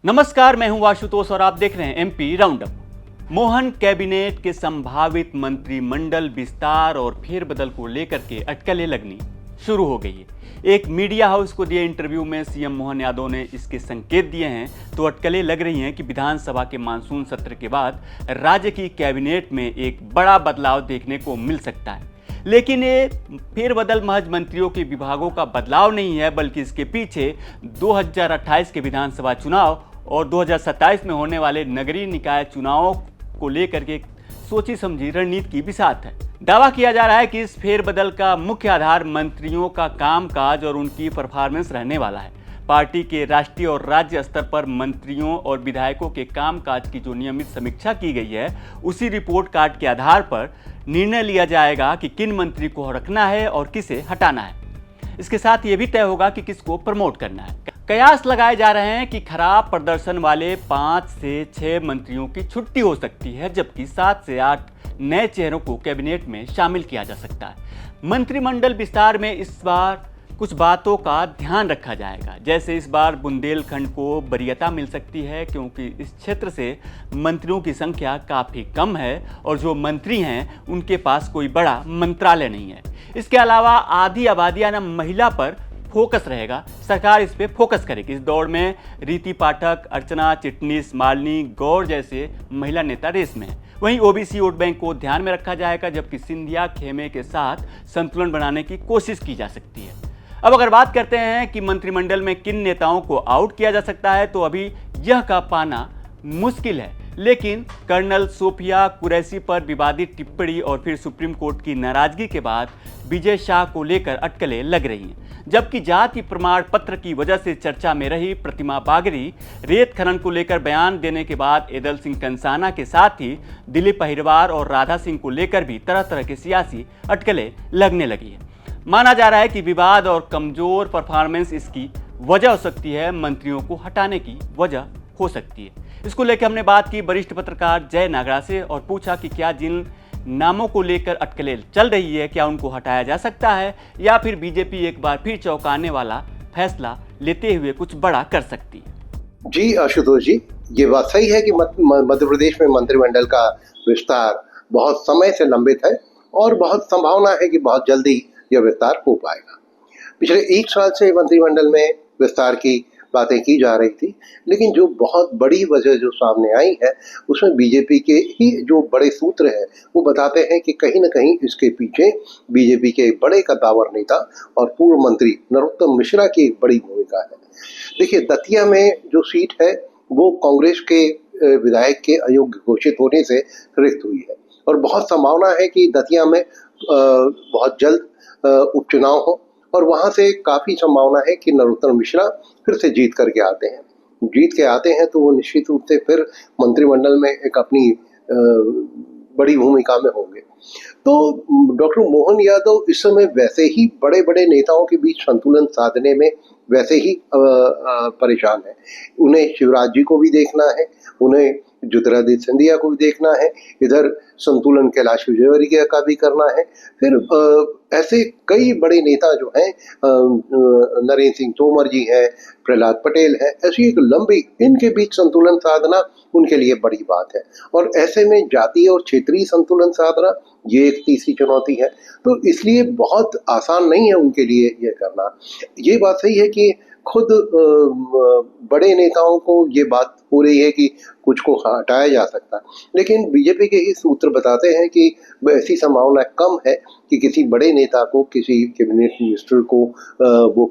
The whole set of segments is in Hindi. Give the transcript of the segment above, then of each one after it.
नमस्कार, मैं हूं आशुतोष और आप देख रहे हैं एमपी राउंडअप। मोहन कैबिनेट के संभावित मंत्रिमंडल विस्तार और फेरबदल को लेकर के अटकलें लगनी शुरू हो गई है। एक मीडिया हाउस को दिए इंटरव्यू में सीएम मोहन यादव ने इसके संकेत दिए हैं, तो अटकलें लग रही हैं कि विधानसभा के मानसून सत्र के बाद राज्य की कैबिनेट में एक बड़ा बदलाव देखने को मिल सकता है। लेकिन ये फेरबदल महज मंत्रियों के विभागों का बदलाव नहीं है, बल्कि इसके पीछे 2028 के विधानसभा चुनाव और 2027 में होने वाले नगरीय निकाय चुनावों को लेकर के सोची समझी रणनीति की बिसात है। दावा किया जा रहा है कि इस फेरबदल का मुख्य आधार मंत्रियों का कामकाज और उनकी परफॉर्मेंस रहने वाला है। पार्टी के राष्ट्रीय और राज्य स्तर पर मंत्रियों और विधायकों के कामकाज की जो नियमित समीक्षा की गई है, उसी रिपोर्ट कार्ड के आधार पर निर्णय लिया जाएगा कि किन मंत्री को रखना है और किसे हटाना है। इसके साथ ये भी तय होगा कि किसको प्रमोट करना है। कयास लगाए जा रहे हैं कि खराब प्रदर्शन वाले 5 से 6 मंत्रियों की छुट्टी हो सकती है, जबकि 7 से 8 नए चेहरों को कैबिनेट में शामिल किया जा सकता है। मंत्रिमंडल विस्तार में इस बार कुछ बातों का ध्यान रखा जाएगा। जैसे इस बार बुंदेलखंड को वरीयता मिल सकती है, क्योंकि इस क्षेत्र से मंत्रियों की संख्या काफ़ी कम है और जो मंत्री हैं उनके पास कोई बड़ा मंत्रालय नहीं है। इसके अलावा आधी आबादी यानी महिला पर फोकस रहेगा। सरकार इस पे फोकस करेगी। इस दौड़ में रीति पाठक, अर्चना चिटनीस, मालिनी गौर जैसे महिला नेता रेस में है। वहीं ओबीसी वोट बैंक को ध्यान में रखा जाएगा, जबकि सिंधिया खेमे के साथ संतुलन बनाने की कोशिश की जा सकती है। अब अगर बात करते हैं कि मंत्रिमंडल में किन नेताओं को आउट किया जा सकता है, तो अभी यह का पाना मुश्किल है। लेकिन कर्नल सोफिया कुरैशी पर विवादित टिप्पणी और फिर सुप्रीम कोर्ट की नाराजगी के बाद विजय शाह को लेकर अटकलें लग रही हैं। जबकि जाति प्रमाण पत्र की वजह से चर्चा में रही प्रतिमा बागरी रेत खनन को लेकर बयान देने के बाद एदल सिंह कंसाना के साथ ही दिलीप अहिरवार और राधा सिंह को लेकर भी तरह तरह के सियासी अटकलें लगने लगी है। माना जा रहा है कि विवाद और कमजोर परफॉर्मेंस इसकी वजह हो सकती है, मंत्रियों को हटाने की वजह हो सकती है। इसको लेकर हमने बात की वरिष्ठ पत्रकार जय नागरा से और पूछा कि क्या जिन नामों को लेकर अटकलें चल रही है, क्या उनको हटाया जा सकता है या फिर बीजेपी एक बार फिर चौंकाने वाला फैसला लेते हुए कुछ बड़ा कर सकती है। जी आशुतोष जी, ये बात सही है कि मध्य प्रदेश में मंत्रिमंडल का विस्तार बहुत समय से लंबित है और बहुत संभावना है कि बहुत जल्दी यह विस्तार हो पाएगा। पिछले 1 साल से मंत्रिमंडल में विस्तार की बातें की जा रही थी, लेकिन जो बहुत बड़ी वजह जो सामने आई है उसमें बीजेपी के ही जो बड़े सूत्र हैं वो बताते हैं कि कहीं ना कहीं इसके पीछे बीजेपी के एक बड़े कद्दावर नेता और पूर्व मंत्री नरोत्तम मिश्रा की एक बड़ी भूमिका है। देखिए, दतिया में जो सीट है वो कांग्रेस के विधायक के अयोग्य घोषित होने से रिक्त हुई है और बहुत संभावना है कि दतिया में बहुत जल्द उपचुनाव हो और वहां से काफी संभावना है कि नरोत्तम मिश्रा फिर से जीत करके आते हैं। जीत के आते हैं तो वो निश्चित रूप से फिर मंत्रिमंडल में एक अपनी बड़ी भूमिका में होंगे। तो डॉक्टर मोहन यादव इस समय वैसे ही बड़े बड़े नेताओं के बीच संतुलन साधने में वैसे ही परेशान है। उन्हें शिवराज जी को भी देखना है, उन्हें ज्योतिरादित्य सिंधिया को भी देखना है, इधर संतुलन कैलाश विजयवर्गीय का भी करना है, फिर ऐसे कई बड़े नेता जो हैं, नरेंद्र सिंह तोमर जी हैं, प्रहलाद पटेल है, ऐसी एक लंबी इनके बीच संतुलन साधना उनके लिए बड़ी बात है। और ऐसे में जातीय और क्षेत्रीय संतुलन साधना ये एक तीसरी चुनौती है। तो इसलिए बहुत आसान नहीं है उनके लिए ये करना। ये बात सही है कि खुद बड़े नेताओं को ये बात हो रही है कि कुछ को हटाया जा सकता, लेकिन बीजेपी के ही सूत्र बताते हैं कि ऐसी संभावना कम है कि किसी बड़े नेता को, किसी कैबिनेट मिनिस्टर को वो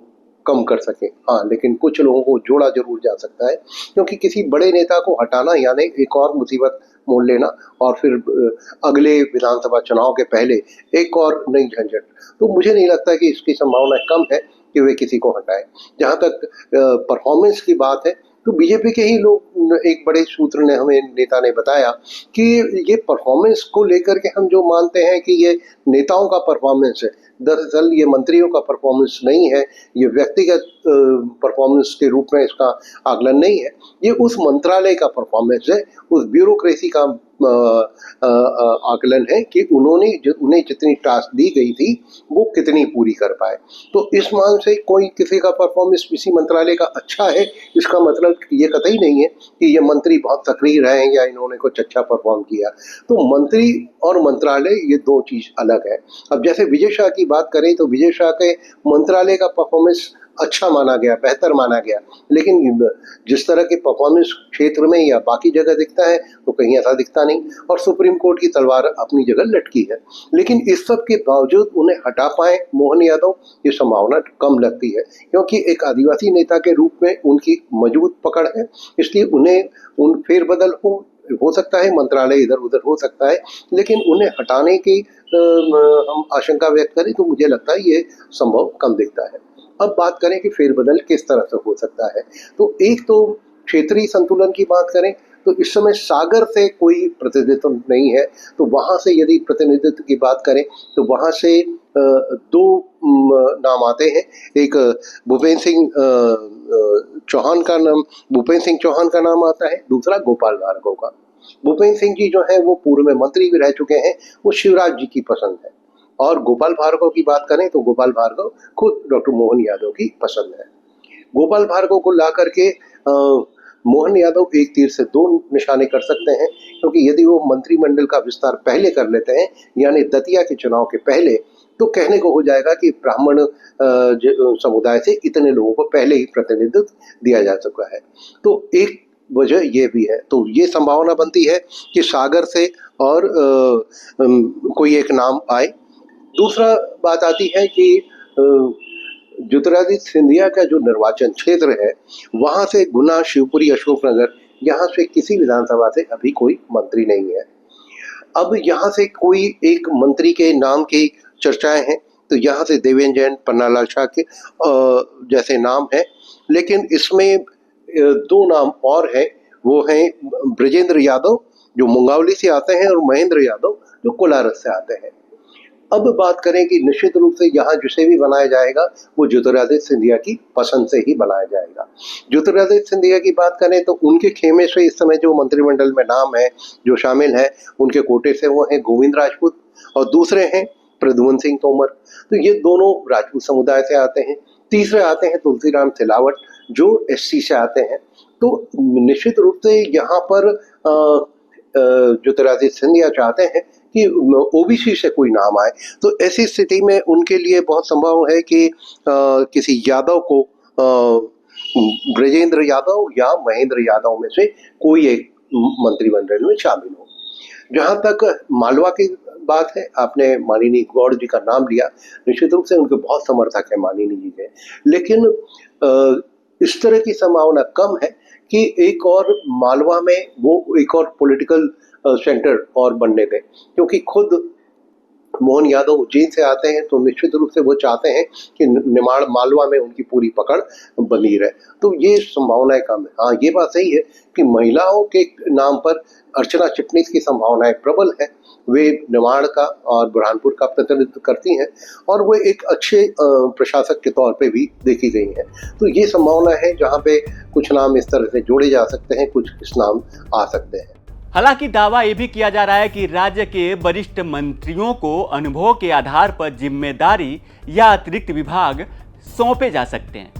कम कर सके। हाँ, लेकिन कुछ लोगों को जोड़ा जरूर जा सकता है, क्योंकि किसी बड़े नेता को हटाना यानी एक और मुसीबत मोल लेना और फिर अगले विधानसभा चुनाव के पहले एक और नई झंझट। तो मुझे नहीं लगता कि इसकी संभावना कम है कि वे किसी को हटाए। जहाँ तक परफॉर्मेंस की बात है तो बीजेपी के ही लोग, एक बड़े सूत्र ने हमें नेता ने बताया कि ये परफॉर्मेंस को लेकर के हम जो मानते हैं कि ये नेताओं का परफॉर्मेंस है, दरअसल ये मंत्रियों का परफॉर्मेंस नहीं है, ये व्यक्तिगत परफॉर्मेंस के रूप में इसका आकलन नहीं है, ये उस मंत्रालय का परफॉर्मेंस है, उस ब्यूरोक्रेसी का आकलन है कि उन्हें जितनी टास्क दी गई थी वो कितनी पूरी कर पाए। तो इस मान से कोई किसी का परफॉर्मेंस किसी मंत्रालय का अच्छा है, इसका मतलब ये कतई नहीं है कि ये मंत्री बहुत सक्रिय रहे हैं या इन्होंने कुछ अच्छा परफॉर्म किया। तो मंत्री और मंत्रालय ये दो चीज अलग है। अब जैसे विजय शाह की बात करें तो विजय शाह के मंत्रालय का परफॉर्मेंस अच्छा माना गया, बेहतर माना गया, लेकिन जिस तरह के परफॉर्मेंस क्षेत्र में या बाकी जगह दिखता है तो कहीं ऐसा दिखता नहीं, और सुप्रीम कोर्ट की तलवार अपनी जगह लटकी है। लेकिन इस सब के बावजूद उन्हें हटा पाए मोहन यादव, ये संभावना कम लगती है, क्योंकि एक आदिवासी नेता के रूप में उनकी मजबूत पकड़ है, इसलिए उन्हें उन फेरबदल हो सकता है, मंत्रालय इधर उधर हो सकता है, लेकिन उन्हें हटाने की हम आशंका व्यक्त करें तो मुझे लगता है ये संभव कम दिखता है। अब बात करें कि फेरबदल किस तरह से हो सकता है, तो एक तो क्षेत्रीय संतुलन की बात करें तो इस समय सागर से कोई प्रतिनिधित्व नहीं है, तो वहां से यदि प्रतिनिधित्व की बात करें तो वहां से दो नाम आते हैं। एक भूपेंद्र सिंह चौहान का नाम आता है, दूसरा गोपाल भार्गव का। भूपेंद्र सिंह जी जो है वो पूर्व में मंत्री भी रह चुके हैं, वो शिवराज जी की पसंद है, और गोपाल भार्गव की बात करें तो गोपाल भार्गव खुद डॉक्टर मोहन यादव की पसंद है। गोपाल भार्गव को ला करके मोहन यादव एक तीर से दो निशाने कर सकते हैं, क्योंकि यदि वो मंत्रिमंडल का विस्तार पहले कर लेते हैं, यानी दतिया के चुनाव के पहले, तो कहने को हो जाएगा कि ब्राह्मण समुदाय से इतने लोगों को पहले ही प्रतिनिधित्व दिया जा चुका है। तो एक वजह ये भी है, तो ये संभावना बनती है कि सागर से और कोई एक नाम आए। दूसरा बात आती है कि ज्योतिरादित्य सिंधिया का जो निर्वाचन क्षेत्र है, वहां से गुना, शिवपुरी, अशोकनगर, यहाँ से किसी विधानसभा से अभी कोई मंत्री नहीं है। अब यहाँ से कोई एक मंत्री के नाम की चर्चाएं हैं, तो यहाँ से देवेंद्र जैन, पन्नालाल शाह के जैसे नाम हैं, लेकिन इसमें दो नाम और हैं, वो हैं ब्रजेंद्र यादव जो मुंगावली से आते हैं, और महेंद्र यादव जो कोलारस से आते हैं। अब बात करें कि निश्चित रूप से यहाँ जिसे भी बनाया जाएगा वो ज्योतिरादित्य सिंधिया की पसंद से ही बनाया जाएगा। ज्योतिरादित्य सिंधिया की बात करें तो उनके खेमे से इस समय जो मंत्रिमंडल में नाम है जो शामिल है, उनके कोटे से वो हैं गोविंद राजपूत, और दूसरे हैं प्रद्युम्न सिंह तोमर, तो ये दोनों राजपूत समुदाय से आते हैं। तीसरे आते हैं तुलसीराम सिलावट जो एससी से आते हैं। तो निश्चित रूप से यहाँ पर ज्योतिरादित्य सिंधिया चाहते हैं कि ओबीसी से कोई नाम आए, तो ऐसी स्थिति में उनके लिए बहुत संभव है कि किसी यादव को, ब्रजेंद्र यादव या महेंद्र यादव में से कोई एक मंत्रिमंडल में शामिल हो। जहां तक मालवा की बात है, आपने माननीय गौड़ जी का नाम लिया, निश्चित रूप से उनके बहुत समर्थक है माननीय जी के, लेकिन इस तरह की संभावना कम है कि एक और मालवा में वो एक और पॉलिटिकल सेंटर और बनने दें, क्योंकि खुद मोहन यादव उज्जैन से आते हैं, तो निश्चित रूप से वो चाहते हैं कि निमाड़ मालवा में उनकी पूरी पकड़ बनी रहे, तो ये संभावनाएं कम है। हाँ, ये बात सही है कि महिलाओं के नाम पर अर्चना चिटनीस की संभावनाएं प्रबल है, वे निमाड़ का और बुरहानपुर का प्रतिनिधित्व करती हैं, और वो एक अच्छे प्रशासक के तौर पे भी देखी गई हैं। तो ये संभावना है जहाँ पे कुछ नाम इस तरह से जोड़े जा सकते हैं, कुछ इस नाम आ सकते हैं। हालांकि दावा ये भी किया जा रहा है कि राज्य के वरिष्ठ मंत्रियों को अनुभव के आधार पर जिम्मेदारी या अतिरिक्त विभाग सौंपे जा सकते हैं।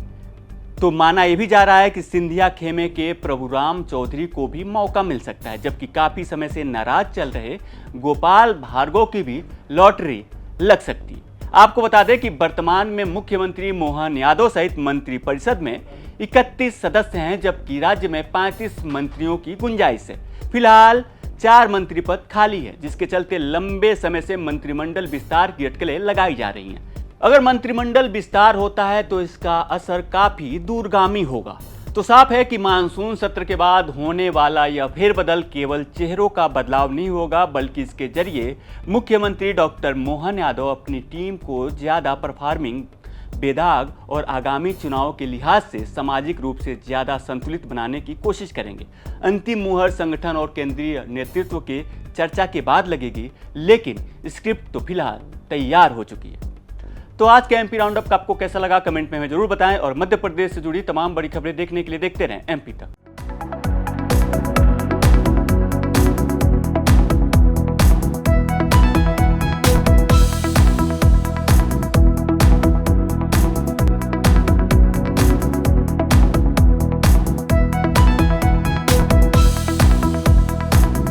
तो माना यह भी जा रहा है कि सिंधिया खेमे के प्रभुराम चौधरी को भी मौका मिल सकता है, जबकि काफी समय से नाराज चल रहे गोपाल भार्गव की भी लॉटरी लग सकती है। आपको बता दें कि वर्तमान में मुख्यमंत्री मोहन यादव सहित मंत्रिपरिषद में 31 सदस्य हैं, जबकि राज्य में 35 मंत्रियों की गुंजाइश है। फिलहाल 4 मंत्री पद खाली है, जिसके चलते लंबे समय से मंत्रिमंडल विस्तार की अटकलें लगाई जा रही हैं। अगर मंत्रिमंडल विस्तार होता है तो इसका असर काफी दूरगामी होगा। तो साफ है कि मानसून सत्र के बाद होने वाला यह फेरबदल केवल चेहरों का बदलाव नहीं होगा, बल्कि इसके जरिए मुख्यमंत्री डॉक्टर मोहन यादव अपनी टीम को ज्यादा परफॉर्मिंग, बेदाग और आगामी चुनाव के लिहाज से सामाजिक रूप से ज्यादा संतुलित बनाने की कोशिश करेंगे। अंतिम मुहर संगठन और केंद्रीय नेतृत्व के चर्चा के बाद लगेगी, लेकिन स्क्रिप्ट तो फिलहाल तैयार हो चुकी है। तो आज के एमपी राउंड अप आपको कैसा लगा कमेंट में हमें जरूर बताएं और मध्य प्रदेश से जुड़ी तमाम बड़ी खबरें देखने के लिए देखते रहें एमपी तक।